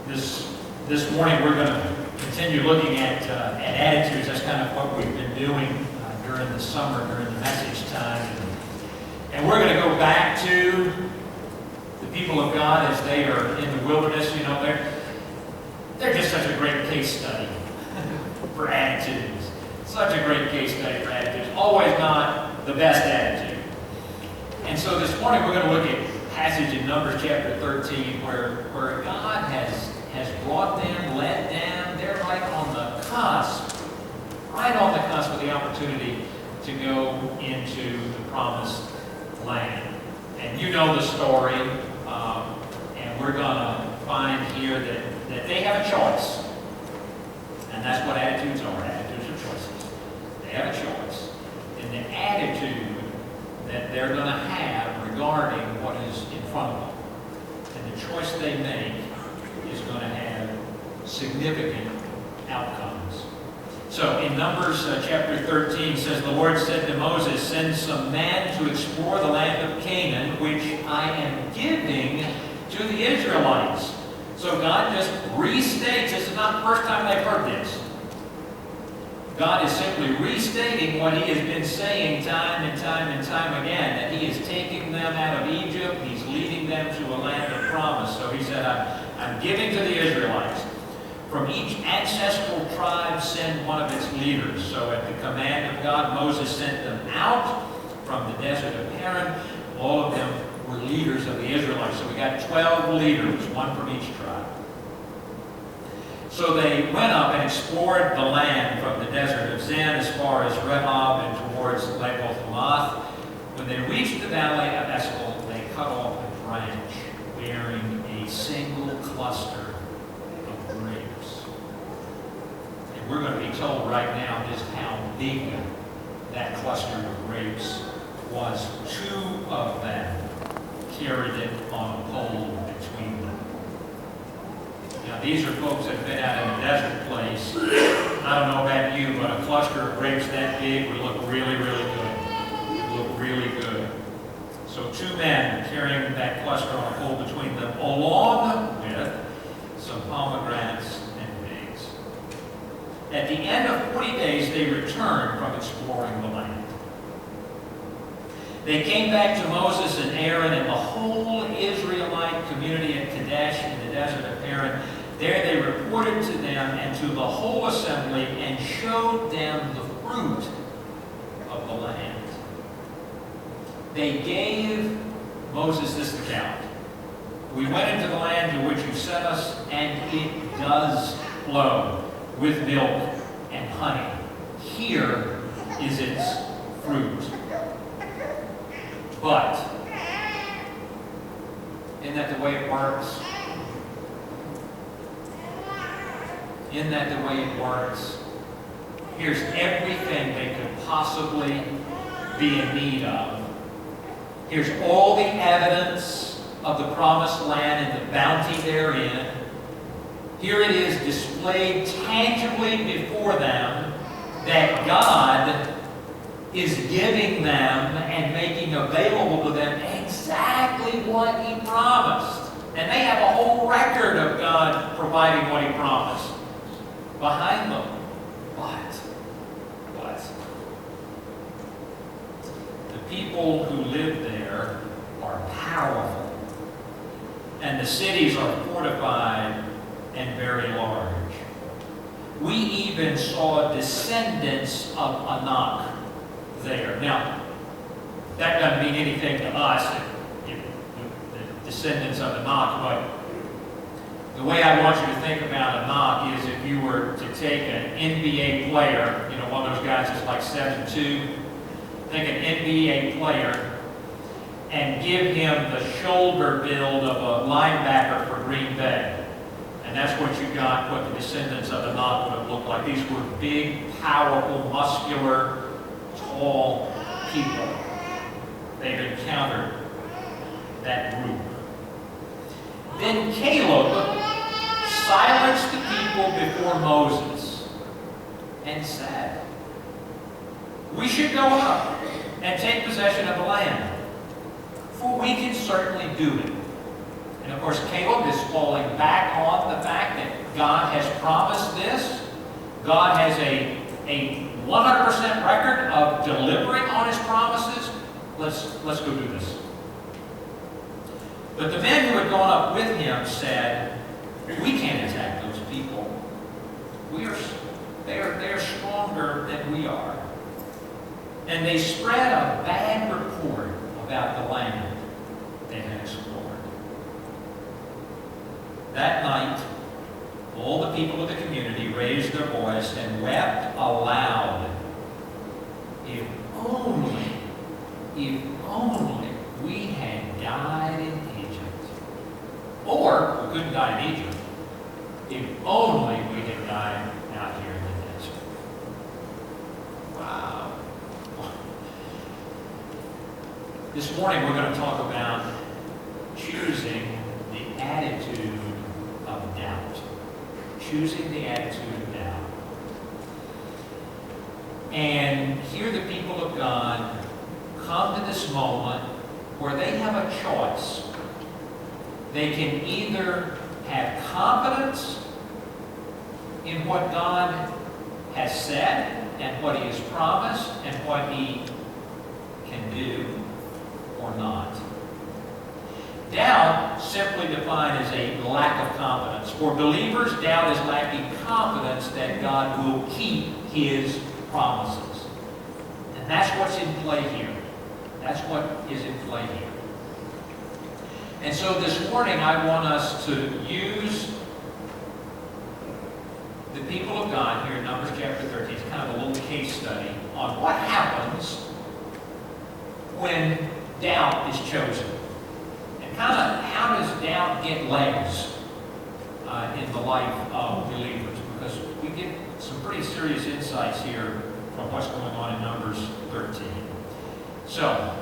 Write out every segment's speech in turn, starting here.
This morning we're going to continue looking at attitudes. That's kind of what we've been doing during the summer, during the message time. And we're going to go back to the people of God as they are in the wilderness. You know, they're just such a great case study for attitudes. Such a great case study for attitudes. Always not the best attitude. And so this morning we're going to look at a passage in Numbers chapter 13 where God has brought them, led them. They're right on the cusp of the opportunity to go into the promised land. And you know the story, and we're going to find here that they have a choice. And that's what attitudes are. Attitudes are choices. They have a choice. And the attitude that they're going to have regarding what is in front of them, and the choice they make is going to have significant outcomes. So in Numbers chapter 13 says, the Lord said to Moses, send some men to explore the land of Canaan, which I am giving to the Israelites. So God just restates, this is not the first time they've heard this. God is simply restating what He has been saying time and time and time again, that He is taking them out of Egypt, He's leading them to a land of promise. So He said, I'm giving to the Israelites. From each ancestral tribe send one of its leaders. So at the command of God, Moses sent them out from the desert of Paran. All of them were leaders of the Israelites. So we got 12 leaders, one from each tribe. So they went up and explored the land from the desert of Zin as far as Rehob and towards Leboth Hamath. When they reached the valley of Eshcol, they cut off a branch bearing a single cluster of grapes. And we're going to be told right now just how big that cluster of grapes was. 2 of them carried it on a pole between them. Now, these are folks that have been out in a desert place. I don't know about you, but a cluster of grapes that big would look really, really good. It would look really good. So 2 men carrying that cluster on a pole between them, along with some pomegranates and figs. At the end of 40 days, they returned from exploring the land. They came back to Moses and Aaron and the whole Israelite community at Kadesh in the desert of Paran. There they reported to them and to the whole assembly and showed them the fruit of the land. They gave Moses this account. We went into the land to which you sent us, and it does flow with milk and honey. Here is its fruit. But, isn't that the way it works? Isn't that the way it works? Here's everything they could possibly be in need of. Here's all the evidence of the promised land and the bounty therein. Here it is displayed tangibly before them that God is giving them and making available to them exactly what He promised. And they have a whole record of God providing what He promised behind them. But the people who live there are powerful, and the cities are fortified and very large. We even saw descendants of Anak there. Now, that doesn't mean anything to us, if the descendants of Anak, but the way I want you to think about Anak is if you were to take an NBA player, you know, one of those guys that's like 7'2", take an NBA player and give him the shoulder build of a linebacker for Green Bay. And that's what you got, what the descendants of Anak would have looked like. These were big, powerful, muscular, tall people. They've encountered that group. Then Caleb silenced the people before Moses and said, we should go up and take possession of the land, for we can certainly do it. And of course, Caleb is falling back on the fact that God has promised this. God has a 100% record of delivering on his promises. Let's go do this. But the men who had gone up with him said, we can't attack those people. They're stronger than we are. And they spread a bad report about the land they had explored. That night, all the people of the community raised their voice and wept aloud. If only we had died in Egypt. Or, we couldn't die in Egypt. If only we had died out here in the desert. Wow. This morning we're going to talk about choosing the attitude of doubt. Choosing the attitude of doubt. And here the people of God come to this moment where they have a choice. They can either have confidence in what God has said and what he has promised and what he can do, or not. Doubt, simply defined as a lack of confidence. For believers, doubt is lacking confidence that God will keep his promises. And that's what's in play here. That's what is in play here. And so this morning I want us to use the people of God here in Numbers chapter 13. It's kind of a little case study on what happens when doubt is chosen. And kind of how does doubt get legs in the life of believers? Because we get some pretty serious insights here from what's going on in Numbers 13. So,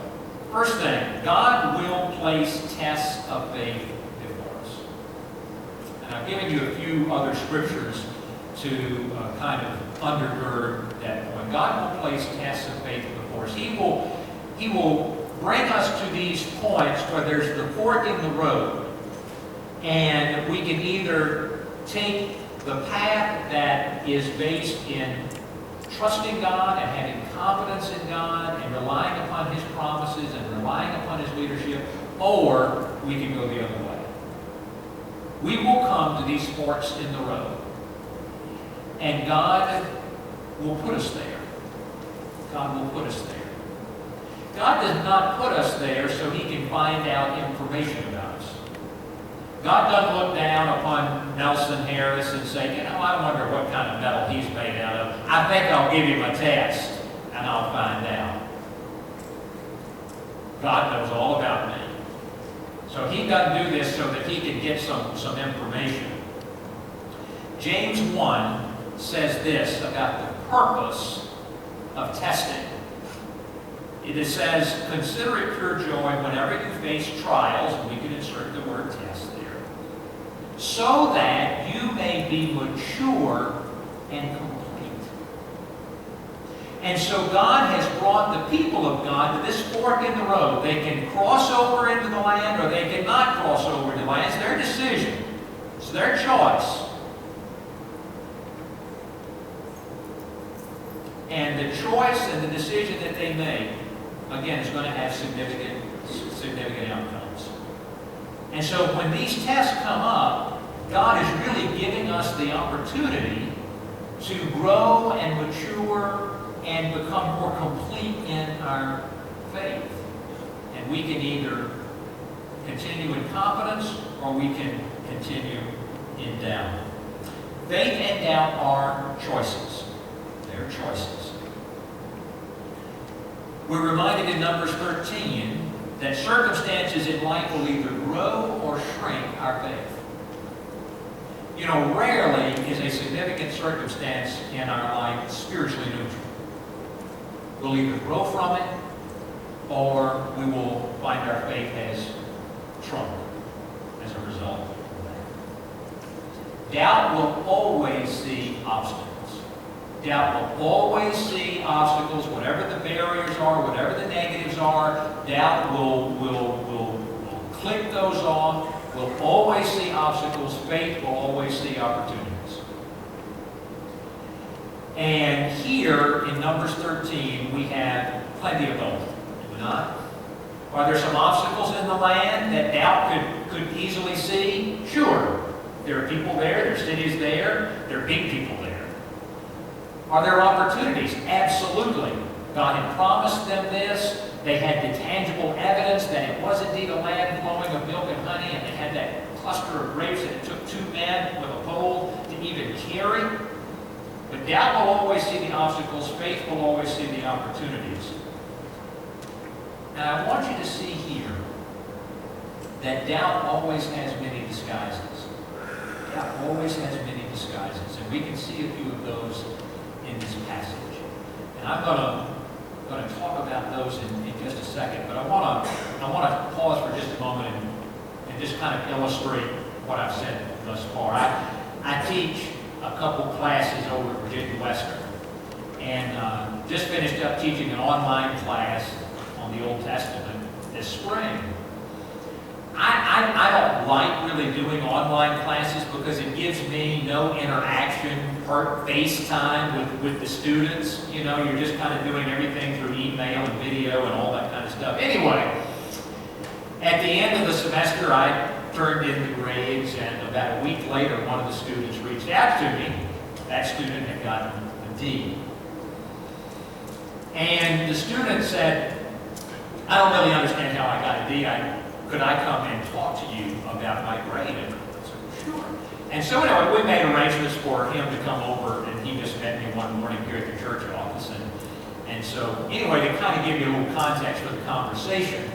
first thing, God will place tests of faith before us. And I've given you a few other scriptures to kind of undergird that point. God will place tests of faith before us. He will bring us to these points where there's the fork in the road, and we can either take the path that is based in trusting God and having confidence in God and relying upon his promises and relying upon his leadership, or we can go the other way. We will come to these forks in the road, and God will put us there. God will put us there. God does not put us there so he can find out information about us. God doesn't look down upon Nelson Harris and say, you know, I wonder what kind of metal he's made out of. I think I'll give him a test and I'll find out. God knows all about me. So he doesn't do this so that he can get some information. James 1 says this about the purpose of testing. It says, consider it pure joy whenever you face trials, and we can insert the word test there, so that you may be mature and complete. And so God has brought the people of God to this fork in the road. They can cross over into the land or they cannot cross over into the land. It's their decision. It's their choice. And the choice and the decision that they make, again, is going to have significant outcomes. And so when these tests come up, God is really giving us the opportunity to grow and mature and become more complete in our faith. And we can either continue in confidence or we can continue in doubt. Faith and doubt are choices. They're choices. We're reminded in Numbers 13 that circumstances in life will either grow or shrink our faith. You know, rarely is a significant circumstance in our life spiritually neutral. We'll either grow from it or we will find our faith has shrunk as a result of that. Doubt will always see obstacles. Doubt will always see obstacles, whatever the barriers are, whatever the negatives are. Doubt will click those off, will will always see obstacles. Faith will always see opportunities. And here in Numbers 13, we have plenty of both, do we not? Are there some obstacles in the land that doubt could easily see? Sure. There are people there, there are cities there, there are big people there. Are there opportunities? Absolutely. God had promised them this. They had the tangible evidence that it was indeed a land flowing with milk and honey, and they had that cluster of grapes that it took 2 men with a pole to even carry. But doubt will always see the obstacles. Faith will always see the opportunities. And I want you to see here that doubt always has many disguises. Doubt always has many disguises. And we can see a few of those in this passage. And I'm going to talk about those in just a second. But I want to pause for just a moment and just kind of illustrate what I've said thus far. I teach a couple classes over at Virginia Western, and just finished up teaching an online class on the Old Testament this spring. I don't like really doing online classes because it gives me no interaction, FaceTime with the students. You know, you're just kind of doing everything through email and video and all that kind of stuff. Anyway, at the end of the semester, I turned in the grades, and about a week later, one of the students reached out to me. That student had gotten a D. And the student said, I don't really understand how I got a D. Could I come and talk to you about my grade? And I said, sure. And so anyway, we made arrangements for him to come over, and he just met me one morning here at the church office. And so anyway, to kind of give you a little context for the conversation,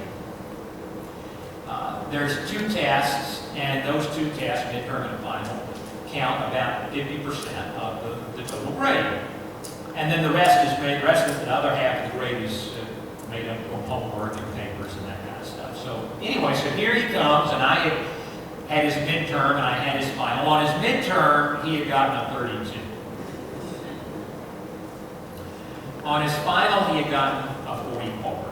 there's 2 tests, and those 2 tests, midterm and final, count about 50% of the total grade. And then the rest is made, the other half of the grade is made up of homework and papers and that kind of stuff. So anyway, so here he comes, and I had his midterm and I had his final. On his midterm, he had gotten a 32. On his final, he had gotten a 44.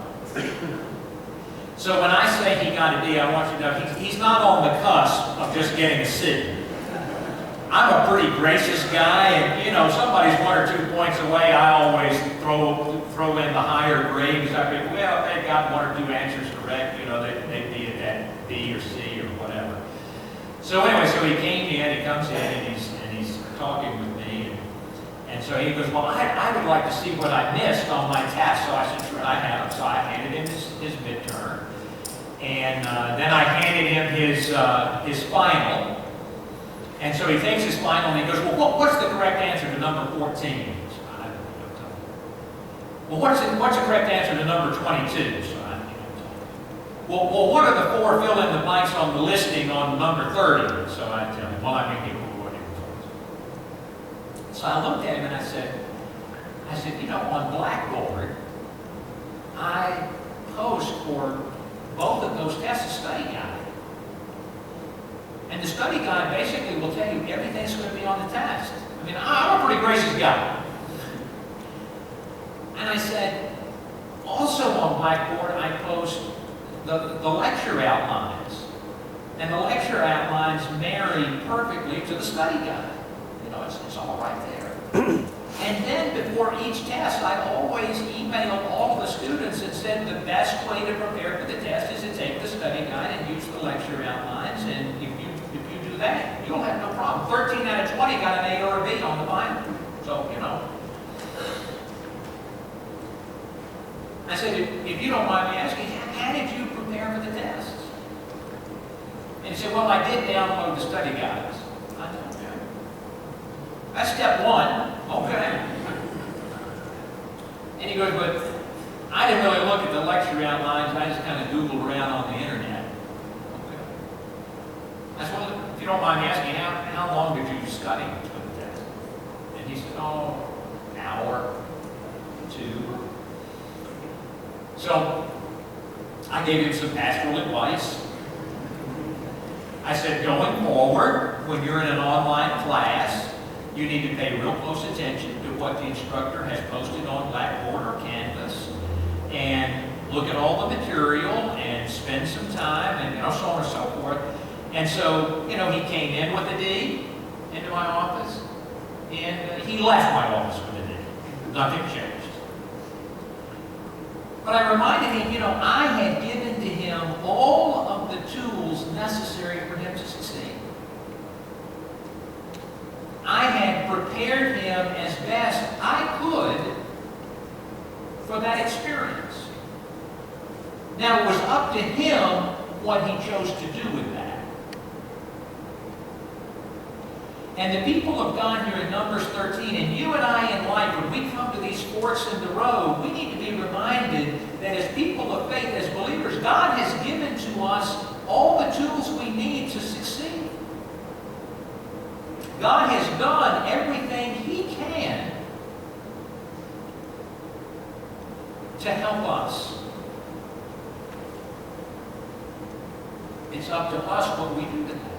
So when I say he got a D, I want you to know he's not on the cusp of just getting a C. I'm a pretty gracious guy, and you know, somebody's 1 or 2 points away, I always throw in the higher grade, because I think, well, if they've got 1 or 2 answers correct, you know, they'd be at that B or C or whatever. So anyway, so he came in, he comes in, and he's talking with me, and so he goes, well, I would like to see what I missed on my test. So I said, sure, I have. So I handed him his midterm, and then I handed him his final. And so he takes his final and he goes, well, what's the correct answer to number 14? So I don't know. Well, what's the correct answer to number 22? So I don't know. Well, what are the 4 fill in the blanks on the listing on number 30? So I tell him, well, I mean, people who were in. So I looked at him and I said, you know, on Blackboard, I post for both of those tests a study guide. And the study guide basically will tell you everything that's going to be on the test. I mean, I'm a pretty gracious guy. And I said, also on Blackboard, I post the lecture outlines. And the lecture outlines marry perfectly to the study guide. You know, it's all right there. And then before each test, I always email all the students and said the best way to prepare for the test is to take the study guide and use the lecture outlines. And if you do that, you'll have no problem. 13 out of 20 got an A or a B on the final. So, you know. I said, if you don't mind me asking, how did you prepare for the tests? And he said, well, I did download the study guides. I said, okay. That's step 1. Okay. And he goes, but I didn't really look at the lecture outlines. I just kind of Googled around on the internet. Okay. I said, well, if you don't mind me asking, how long did you study for the test? And he said, oh, an hour, 2. So I gave him some pastoral advice. I said, going forward, when you're in an online class, you need to pay real close attention to what the instructor has posted on Blackboard or Canvas, and look at all the material and spend some time, and so on and so forth. And so, you know, he came in with a D into my office, and he left my office with a D. Nothing changed. But I reminded him, you know, I had given to him all of the tools necessary for him to succeed. I had prepared him as best I could for that experience. Now, it was up to him what he chose to do with that. And the people of God here in Numbers 13, and you and I in life, when we come to these forks in the road, we need to be reminded that as people of faith, as believers, God has given to us all the tools we need to succeed. God has done everything He can to help us. It's up to us what we do with that.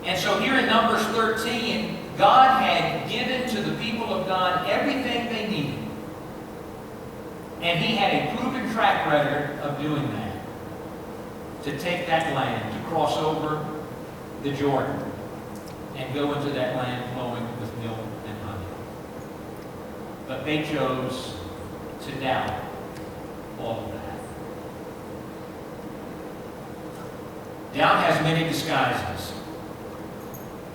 And so here in Numbers 13, God had given to the people of God everything they needed. And He had a proven track record of doing that. To take that land, to cross over the Jordan, and go into that land flowing with milk and honey. But they chose to doubt all of that. Doubt has many disguises.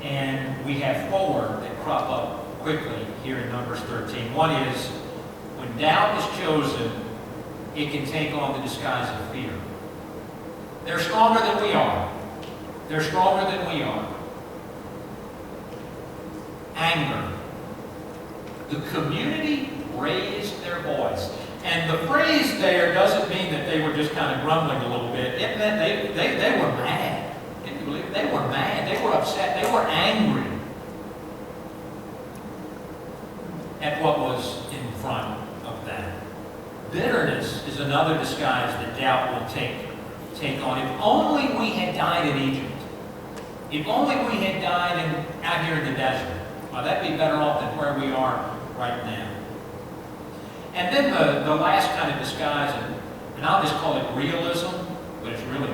And we have four that crop up quickly here in Numbers 13. One is, when doubt is chosen, it can take on the disguise of fear. They're stronger than we are. They're stronger than we are. Anger. The community raised their voice. And the phrase there doesn't mean that they were just kind of grumbling a little bit. It meant they were mad. Can you believe it? They were mad. They were upset. They were angry at what was in front of them. Bitterness is another disguise that doubt will take on. If only we had died in Egypt. If only we had died out here in the desert. Well, that'd be better off than where we are right now. And then the last kind of disguise, and I'll just call it realism, but it's really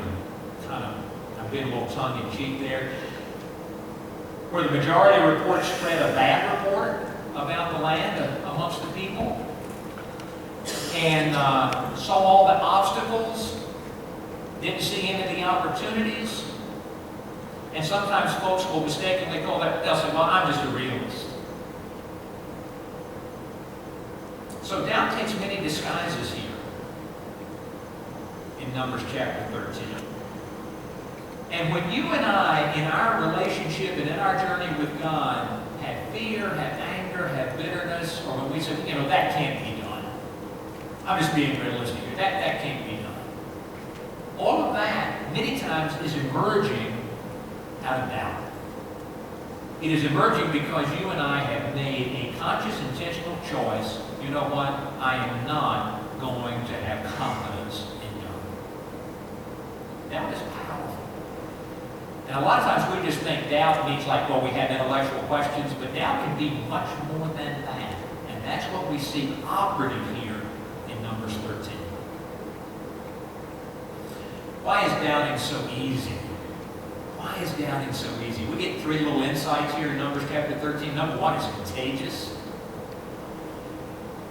kind of, I'm being a little tongue-in-cheek there, where the majority of reports spread a bad report about the land amongst the people, and saw all the obstacles, didn't see any of the opportunities. And sometimes folks will mistakenly call that, they'll say, well, I'm just a realist. So doubt takes many disguises here in Numbers chapter 13. And when you and I, in our relationship and in our journey with God, have fear, have anger, have bitterness, or when we say, you know, that can't be done. I'm just being realistic here. That can't be done. All of that, many times, is emerging out of doubt. It is emerging because you and I have made a conscious, intentional choice. You know what? I am not going to have confidence in God. Doubt is powerful. And a lot of times we just think doubt means like, well, we have intellectual questions, but doubt can be much more than that. And that's what we see operative here in Numbers 13. Why is doubting so easy? Why is doubting so easy? We get three little insights here in Numbers chapter 13. Number one, it's contagious.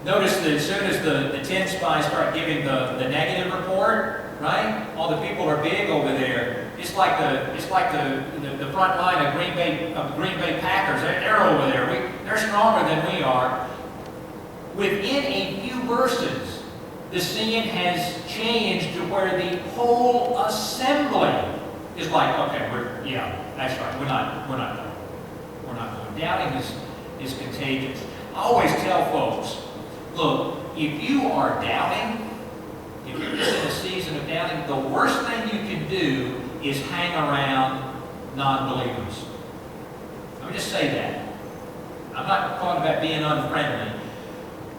Notice that as soon as the 10 spies start giving the negative report, right? All the people are big over there. It's like the front line of Green Bay Packers. They're over there. They're stronger than we are. Within a few verses, the scene has changed to where the whole assembly is like, okay, that's right. We're not going. Doubting is contagious. I always tell folks, look, if you are doubting, if you're just in a season of doubting, the worst thing you can do is hang around non-believers. Let me just say that. I'm not talking about being unfriendly.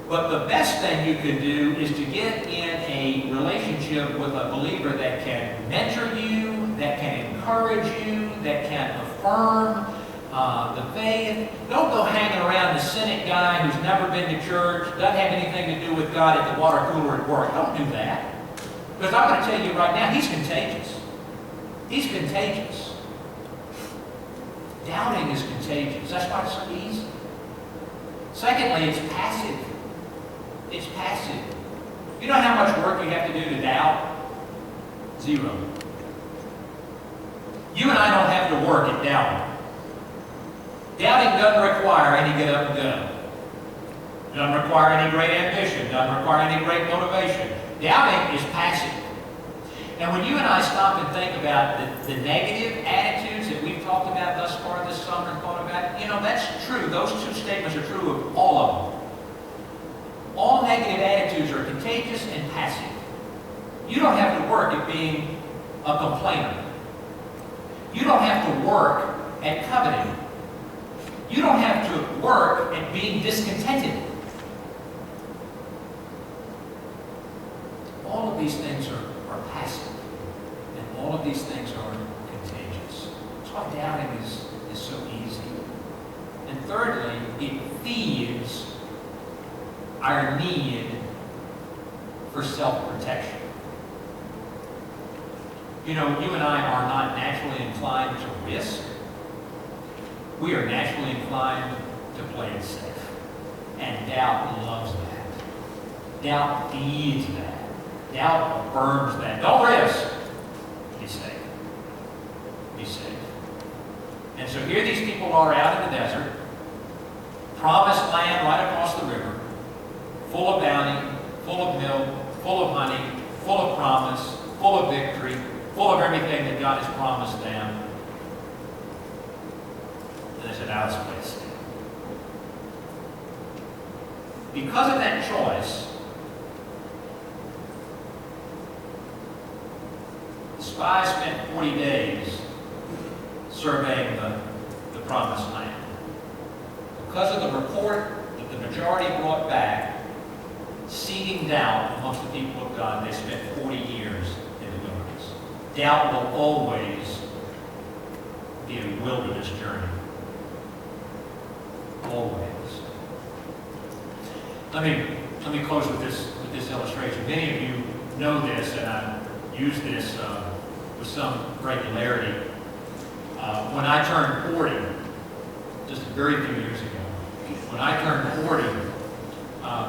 But the best thing you can do is to get in a relationship with a believer that can mentor you, that can encourage you, that can affirm the faith. Don't go hanging around the cynic guy who's never been to church, doesn't have anything to do with God at the water cooler at work. Don't do that. Because I'm going to tell you right now, he's contagious. He's contagious. Doubting is contagious. That's why it's so easy. Secondly, it's passive. It's passive. You know how much work you have to do to doubt? Zero. You and I don't have to work at doubting. Doubting doesn't require any get up and go. Doesn't require any great ambition. Doesn't require any great motivation. Doubting is passive. And when you and I stop and think about the negative attitudes that we've talked about thus far this summer and thought about, you know, that's true. Those two statements are true of all of them. All negative attitudes are contagious and passive. You don't have to work at being a complainer. You don't have to work at coveting. You don't have to work at being discontented. All of these things are passive, and all of these things are contagious. That's why doubting is so easy. And thirdly, it feeds our need for self-protection. You know, you and I are not naturally inclined to risk. We are naturally inclined to play it safe. And doubt loves that. Doubt feeds that. Doubt affirms that. Don't risk. Be safe. Be safe. And so here these people are out in the desert, promised land right across the river, full of bounty, full of milk, full of honey, full of promise, full of victory, full of everything that God has promised them. And they said, now let's play it safe. Because of that choice, the spies spent 40 days surveying the promised land. Because of the report that the majority brought back, seeding doubt amongst the people of God, they spent 40 years in the wilderness. Doubt will always be a wilderness journey. Always. Let me close with this illustration. Many of you know this, and I use this with some regularity. When I turned 40, just a very few years ago, when I turned 40,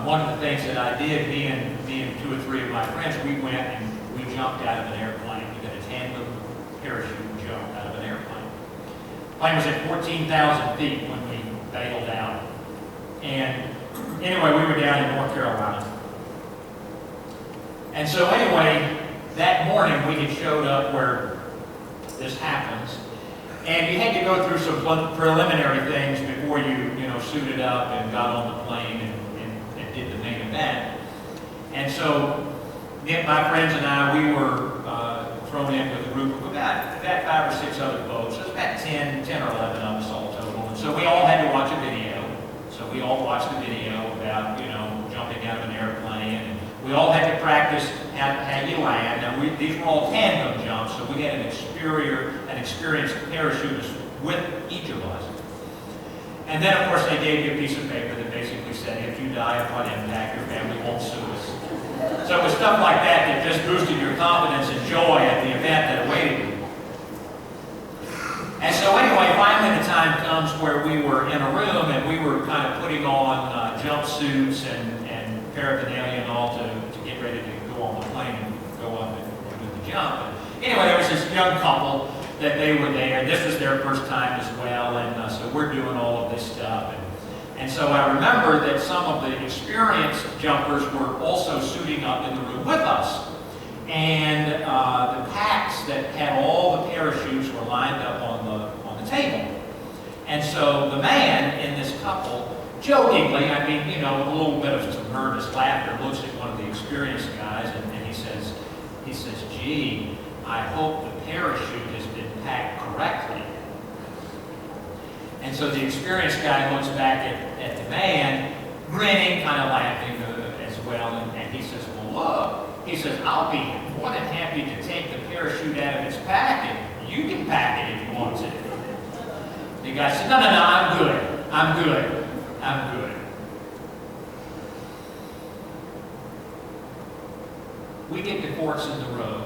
one of the things that I did, me and two or three of my friends, we went and we jumped out of an airplane. We did a tandem parachute jump out of an airplane. The plane was at 14,000 feet when we bailed out. And anyway, we were down in North Carolina. And so anyway, that morning we had showed up where this happens. And you had to go through some preliminary things before you suited up and got on the plane and did the main event. And so my friends and I, we were thrown in with a group of about 5 or 6 other folks. There's about 10 or 11 of us all total. And so we all had to watch a video. So we all watched the video about, jumping out of an airplane. And we all had to practice how you land. Now, these were all tandem jumps, so we had an experienced parachutist with each of us. And then, of course, they gave you a piece of paper that basically said, if you die upon impact, your family won't sue us. So it was stuff like that that just boosted your confidence and joy at the event that awaited you. And so anyway, finally the time comes where we were in a room and we were kind of putting on jumpsuits and paraphernalia and all to get ready to go on the plane and go up and do the jump. And anyway, there was this young couple that they were there. This was their first time as well, and so we're doing all of this stuff. And so I remember that some of the experienced jumpers were also suiting up in the room with us. And the packs that had all the parachutes were lined up on the table. And so the man in this couple, jokingly, with a little bit of some nervous laughter, looks at one of the experienced guys and he says, gee, I hope the parachute has been packed correctly. And so the experienced guy looks back at the man, grinning, kind of laughing as well, and he says, well, look, he says, I'll be more than happy to take the parachute out of its pack, and you can pack it if you want to. The guy said, no, I'm good. We get to forks in the road.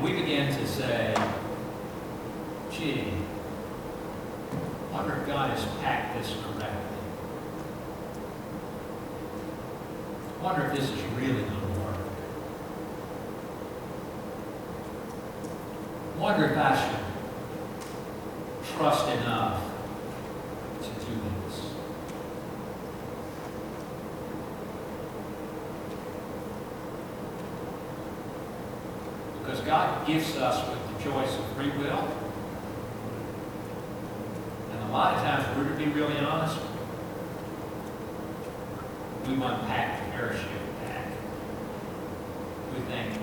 And we begin to say, gee, I wonder if God has packed this correctly. I wonder if this is really going to work. I wonder if I should trust enough to do this. Because God gifts us with the choice of free will. And a lot of times, if we're to be really honest, we want to pack the parachute back. We think,